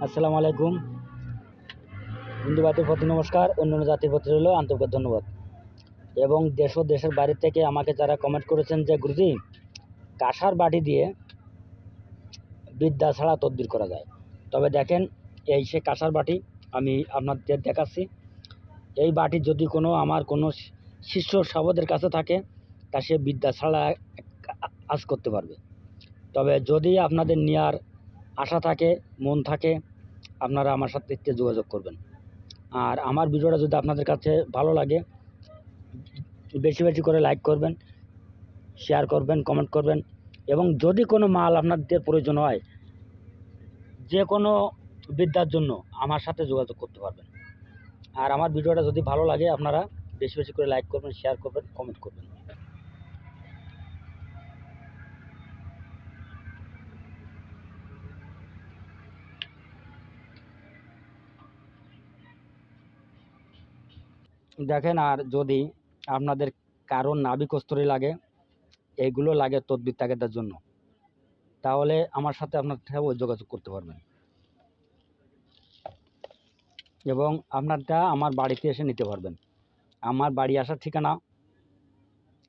আসসালামু আলাইকুম। হিন্দু জাতির প্রতি নমস্কার, অন্যান্য জাতির প্রতি রইল আন্তরিক ধন্যবাদ। এবং দেশ ও দেশের বাইরে থেকে আমাকে যারা কমেন্ট করেছেন যে গুরুজি, কাঁসার বাটি দিয়ে বিদ্যা ছাড়া তদবির করা যায়। তবে দেখেন, এই সে কাঁসার বাটি আমি আপনাদের দেখাচ্ছি। এই বাটি যদি আমার কোনো শিষ্য সাবদের কাছে থাকে, তা সে বিদ্যা ছাড়া কাজ করতে পারবে। তবে যদি আপনাদের নেওয়ার আশা থাকে, মন থাকে, আপনারা আমার সাথে একটু যোগাযোগ করবেন। আর আমার ভিডিওটা যদি আপনাদের কাছে ভালো লাগে, বেশি বেশি করে লাইক করবেন, শেয়ার করবেন, কমেন্ট করবেন। এবং যদি কোনো মাল আপনাদের প্রয়োজন হয়, যে কোনো বিদ্যার জন্য আমার সাথে যোগাযোগ করতে পারবেন। আর আমার ভিডিওটা যদি ভালো লাগে, আপনারা বেশি বেশি করে লাইক করবেন, শেয়ার করবেন, কমেন্ট করবেন। দেখেন, আর যদি আপনাদের কারোর নাভি কস্তরী লাগে, এইগুলো লাগে তদবির তাগেদার জন্য, তাহলে আমার সাথে আপনারা যোগাযোগ করতে পারবেন। এবং আপনারটা আমার বাড়িতে এসে নিতে পারবেন। আমার বাড়ি আসার ঠিকানা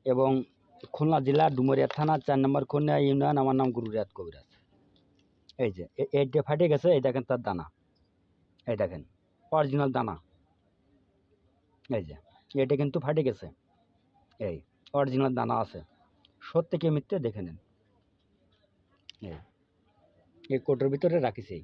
এবং খুলনা জেলা ডুমুরিয়া থানা 4 নম্বর খুলনা ইউনিয়ন। আমার নাম গুরু রিয়াদ কবিরাজ। এই যে এইটা ফাটে গেছে, এই দেখেন তার দানা, এই দেখেন অরিজিনাল দানা। এই যে এটা কিন্তু ফাটে গেছে, এই অরিজিনাল দানা আছে। সত্যি কি মিথ্যে দেখে নেন। এই কোটোর ভিতরে রাখিছি।